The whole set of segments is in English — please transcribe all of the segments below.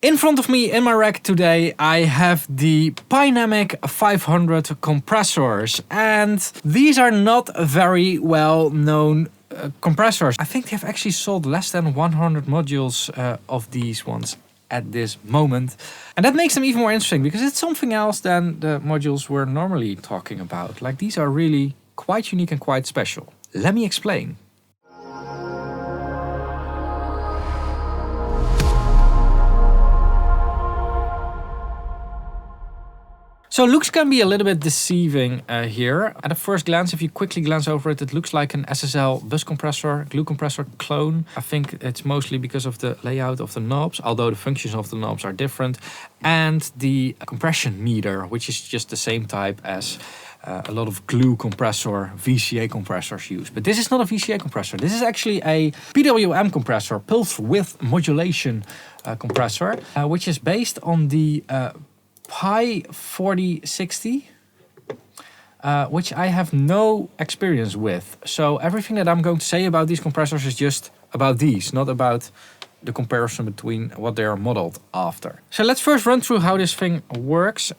In front of me in my rack today I have the Pynamic 500 compressors, and these are not very well known compressors. I think they've actually sold less than 100 modules of these ones at this moment, and that makes them even more interesting because it's something else than the modules we're normally talking about. Like, these are really quite unique and quite special. Let me explain. So looks can be a little bit deceiving here. At a first glance, if you quickly glance over it, it looks like an SSL bus compressor, glue compressor clone. I think it's mostly because of the layout of the knobs, although the functions of the knobs are different. And the compression meter, which is just the same type as a lot of glue compressor, VCA compressors use. But this is not a VCA compressor. This is actually a PWM compressor, pulse width modulation compressor, which is based on the Pi 4060, which I have no experience with. So everything that I'm going to say about these compressors is just about these, not about the comparison between what they are modeled after. So let's first run through how this thing works.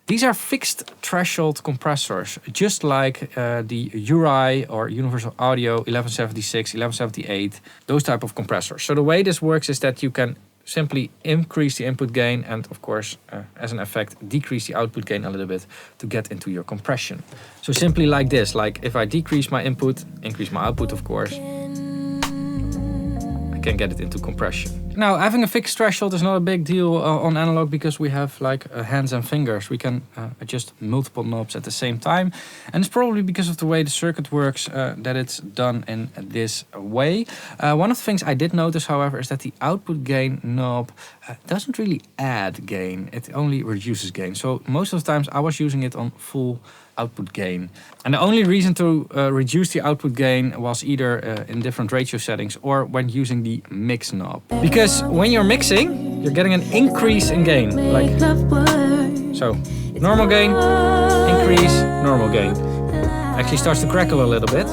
These are fixed threshold compressors, just like the URI or Universal Audio 1176, 1178, those type of compressors. So the way this works is that you can simply increase the input gain and, of course, as an effect, decrease the output gain a little bit to get into your compression. So simply like this, like if I decrease my input, increase my output, of course, I can get it into compression. Now, having a fixed threshold is not a big deal on analog because we have like hands and fingers. We can adjust multiple knobs at the same time. And it's probably because of the way the circuit works that it's done in this way. One of the things I did notice, however, is that the output gain knob doesn't really add gain. It only reduces gain. So most of the times I was using it on full output gain. And the only reason to reduce the output gain was either in different ratio settings or when using the mix knob. Because when you're mixing, you're getting an increase in gain. Like so, normal gain, increase, normal gain. Actually starts to crackle a little bit.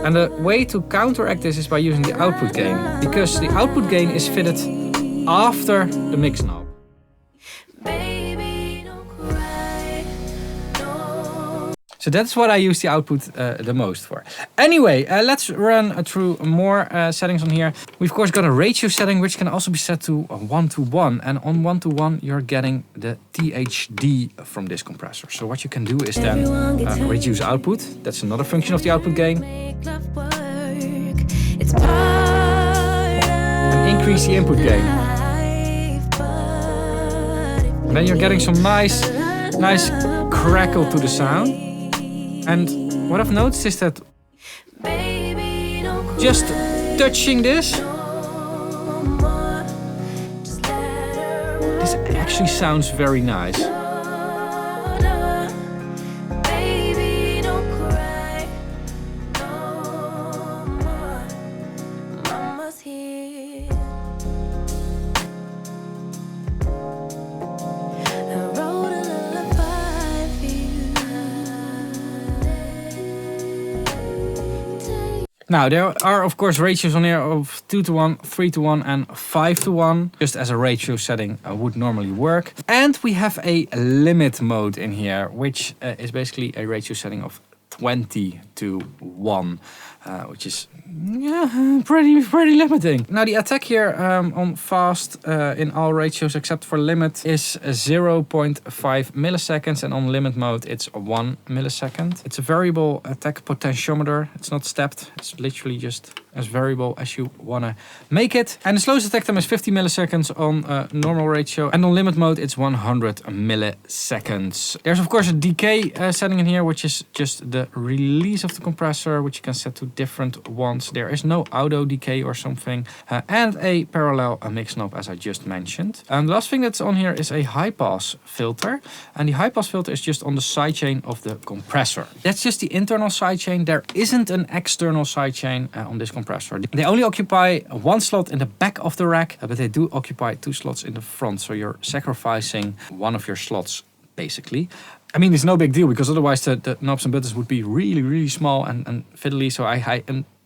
And the way to counteract this is by using the output gain, because the output gain is fitted after the mix knob. So that's what I use the output the most for. Anyway, let's run through more settings on here. We've of course got a ratio setting, which can also be set to 1:1. And on 1:1, you're getting the THD from this compressor. So what you can do is then reduce output. That's another function of the output gain. And increase the input gain. And then you're getting some nice crackle to the sound. And what I've noticed is that just touching this actually sounds very nice. Now, there are, of course, ratios on here of 2:1, 3:1 and 5:1, just as a ratio setting would normally work. And we have a limit mode in here, which is basically a ratio setting of 20:1, which is pretty limiting. Now, the attack here on fast in all ratios except for limit is 0.5 milliseconds, and on limit mode it's 1 millisecond. It's a variable attack potentiometer. It's not stepped. It's literally just as variable as you want to make it. And the slowest attack time is 50 milliseconds on normal ratio, and on limit mode it's 100 milliseconds. There's of course a decay setting in here, which is just the release of the compressor, which you can set to different ones. There is no auto decay or something, and a parallel mix knob, as I just mentioned. And the last thing that's on here is a high pass filter, and the high pass filter is just on the sidechain of the compressor. That's just the internal sidechain. There isn't an external sidechain on this compressor. They only occupy one slot in the back of the rack, but they do occupy 2 slots in the front, so you're sacrificing one of your slots basically. I mean, it's no big deal because otherwise the knobs and buttons would be really small and fiddly, so I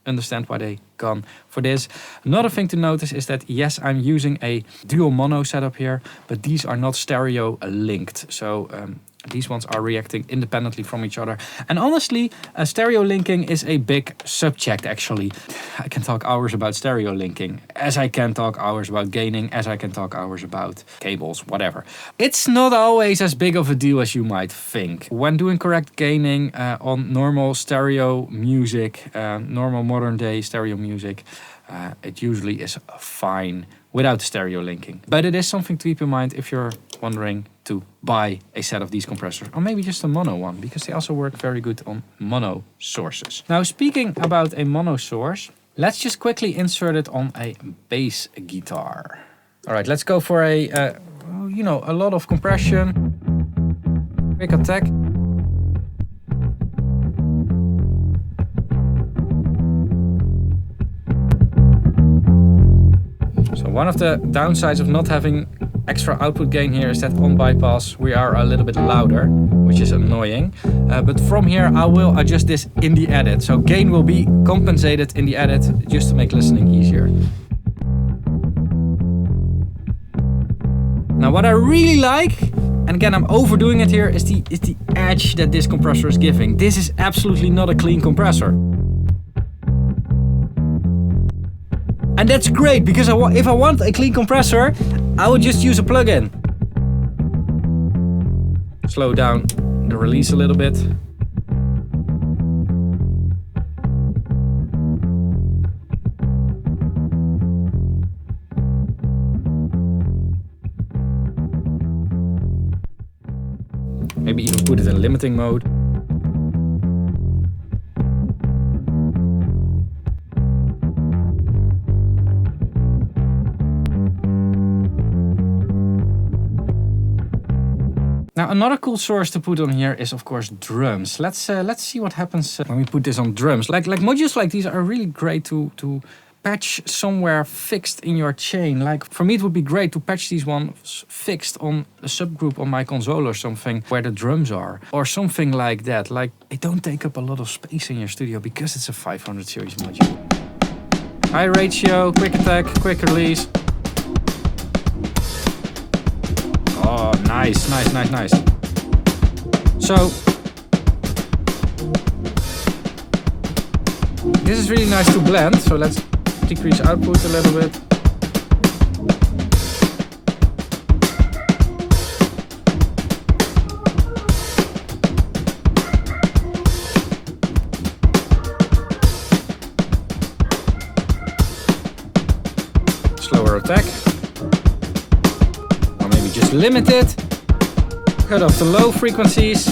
understand why they gone for this. Another thing to notice is that yes, I'm using a dual mono setup here, but these are not stereo linked. So these ones are reacting independently from each other. And honestly, stereo linking is a big subject actually. I can talk hours about stereo linking, as I can talk hours about gaining, as I can talk hours about cables, whatever. It's not always as big of a deal as you might think. When doing correct gaining on normal stereo music, normal modern day stereo music, it usually is fine without stereo linking. But it is something to keep in mind if you're wondering to buy a set of these compressors, or maybe just a mono one, because they also work very good on mono sources. Now, speaking about a mono source, let's just quickly insert it on a bass guitar. All right, let's go for a lot of compression, quick attack. So one of the downsides of not having extra output gain here is that on bypass we are a little bit louder, which is annoying. But from here I will adjust this in the edit. So gain will be compensated in the edit just to make listening easier. Now what I really like, and again I'm overdoing it here, is the edge that this compressor is giving. This is absolutely not a clean compressor. And that's great, because if I want a clean compressor, I would just use a plugin. Slow down the release a little bit. Maybe even put it in limiting mode. Now another cool source to put on here is of course drums. Let's see what happens when we put this on drums. Like modules like these are really great to patch somewhere fixed in your chain. Like for me it would be great to patch these ones fixed on a subgroup on my console or something where the drums are. Or something like that. Like they don't take up a lot of space in your studio because it's a 500 series module. High ratio, quick attack, quick release. Oh, nice. So, this is really nice to blend. So let's decrease output a little bit. Slower attack. Just limit it, cut off the low frequencies.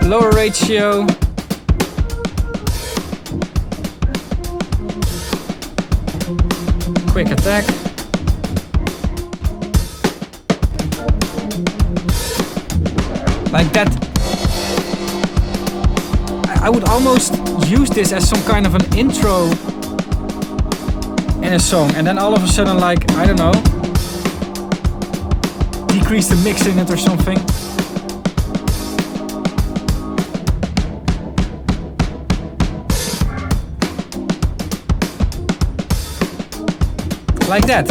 Lower ratio. Quick attack. Like that. I would almost use this as some kind of an intro in a song, and then all of a sudden, like, I don't know, decrease the mix in it or something. Like that.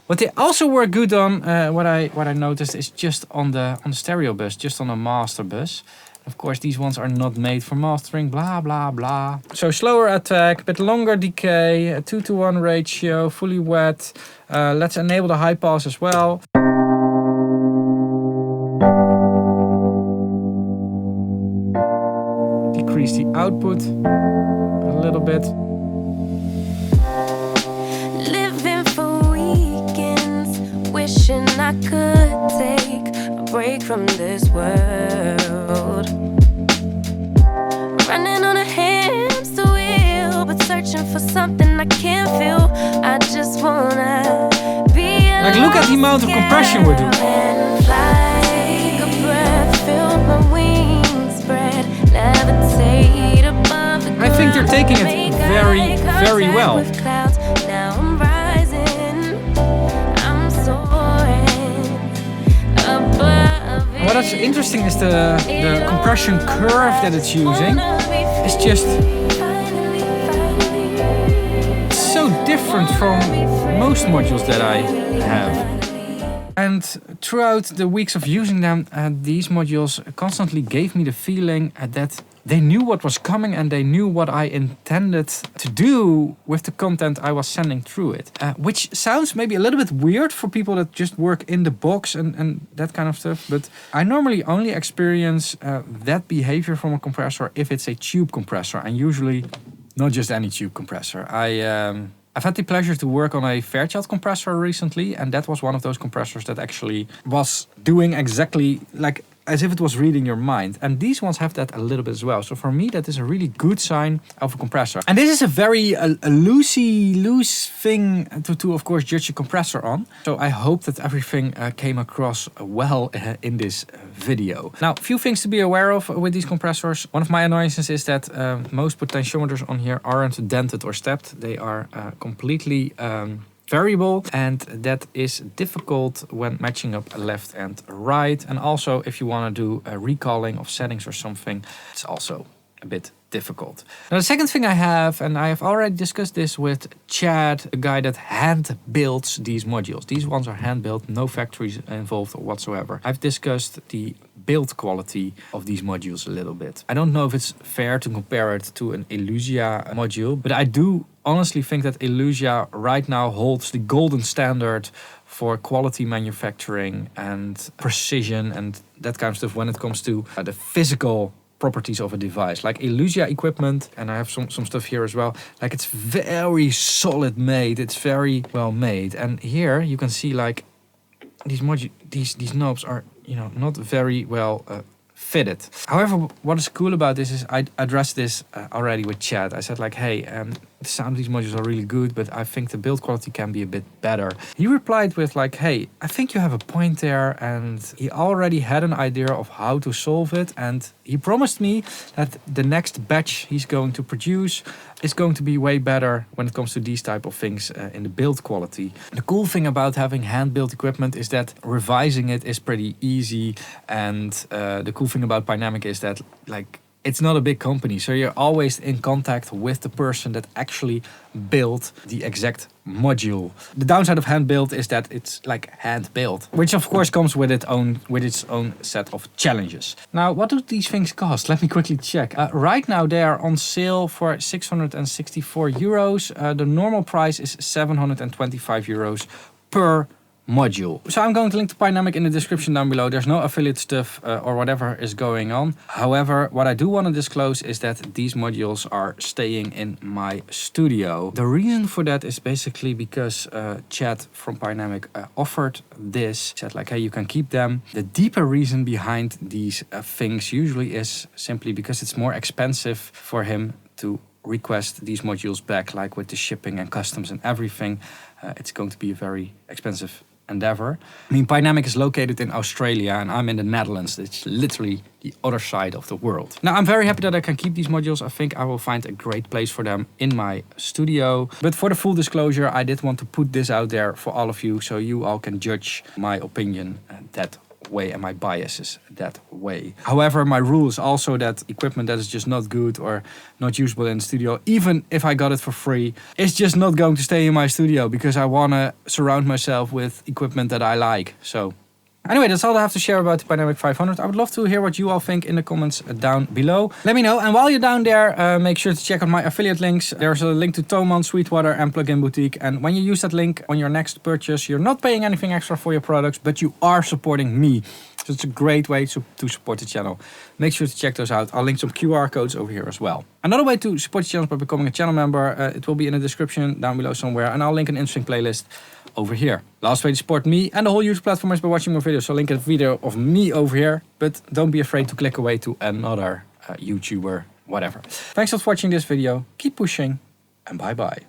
What they also work good on, what I noticed, is just on the stereo bus, just on a Masterbus. Of course, these ones are not made for mastering, blah blah blah. So slower attack, bit longer decay, a 2:1 ratio, fully wet. Let's enable the high pass as well. Decrease the output a little bit. Wishing I could take a break from this world. Running on a hamster wheel, but searching for something I can't feel. I just wanna be like, look at the amount of compression we're doing. Take a breath, feel my wings spread, levitate above the ground. I think they're taking it very, very well. With clouds, now I'm rising. I'm soaring above it. What is interesting is the compression curve that it's using is just so different from most modules that I have. And throughout the weeks of using them, these modules constantly gave me the feeling that they knew what was coming and they knew what I intended to do with the content I was sending through it. Which sounds maybe a little bit weird for people that just work in the box and that kind of stuff. But I normally only experience that behavior from a compressor if it's a tube compressor, and usually not just any tube compressor. I've had the pleasure to work on a Fairchild compressor recently, and that was one of those compressors that actually was doing exactly like as if it was reading your mind. And these ones have that a little bit as well. So for me, that is a really good sign of a compressor. And this is a very loose thing to of course judge a compressor on. So I hope that everything came across well in this video. Now, a few things to be aware of with these compressors. One of my annoyances is that most potentiometers on here aren't dented or stepped. They are completely variable, and that is difficult when matching up left and right. And also if you want to do a recalling of settings or something, it's also a bit difficult. Now the second thing I have, and I have already discussed this with Chad, a guy that hand builds these modules. These ones are hand built, no factories involved whatsoever. I've discussed the build quality of these modules a little bit. I don't know if it's fair to compare it to an Illusia module, but I do honestly think that Illusia right now holds the golden standard for quality manufacturing and precision and that kind of stuff when it comes to the physical properties of a device. Like Illusia equipment, and I have some stuff here as well, like it's very solid made, it's very well made. And here you can see like these knobs are, you know, not very well fitted. However, what is cool about this is I addressed this already with Chad. I said like, hey, the sound of these modules are really good, but I think the build quality can be a bit better. He replied with like, hey, I think you have a point there, and he already had an idea of how to solve it, and he promised me that the next batch he's going to produce is going to be way better when it comes to these type of things in the build quality. The cool thing about having hand-built equipment is that revising it is pretty easy, and the cool thing about Pynamic is that like it's not a big company, so you're always in contact with the person that actually built the exact module. The downside of hand-built is that it's like hand-built, which of course comes with its own set of challenges. Now, what do these things cost? Let me quickly check. Right now they are on sale for 664 euros. The normal price is 725 euros per module. So I'm going to link to Pynamic in the description down below. There's no affiliate stuff or whatever is going on. However, what I do want to disclose is that these modules are staying in my studio. The reason for that is basically because Chad from Pynamic offered this. He said like, hey, you can keep them. The deeper reason behind these things usually is simply because it's more expensive for him to request these modules back, like with the shipping and customs and everything. It's going to be a very expensive endeavor. I mean, Pynamic is located in Australia and I'm in the Netherlands. It's literally the other side of the world. Now, I'm very happy that I can keep these modules. I think I will find a great place for them in my studio. But for the full disclosure, I did want to put this out there for all of you so you all can judge my opinion that way and my biases that way. However, my rule is also that equipment that is just not good or not usable in the studio, even if I got it for free, is just not going to stay in my studio because I want to surround myself with equipment that I like. So anyway, that's all I have to share about the Pynamic 500. I would love to hear what you all think in the comments down below. Let me know. And while you're down there, make sure to check out my affiliate links. There's a link to Thomann, Sweetwater and Plugin Boutique. And when you use that link on your next purchase, you're not paying anything extra for your products, but you are supporting me. So it's a great way to support the channel. Make sure to check those out. I'll link some QR codes over here as well. Another way to support the channel is by becoming a channel member. It will be in the description down below somewhere. And I'll link an interesting playlist over here. Last way to support me and the whole YouTube platform is by watching more videos. So link a video of me over here. But don't be afraid to click away to another YouTuber, whatever. Thanks for watching this video. Keep pushing and bye bye.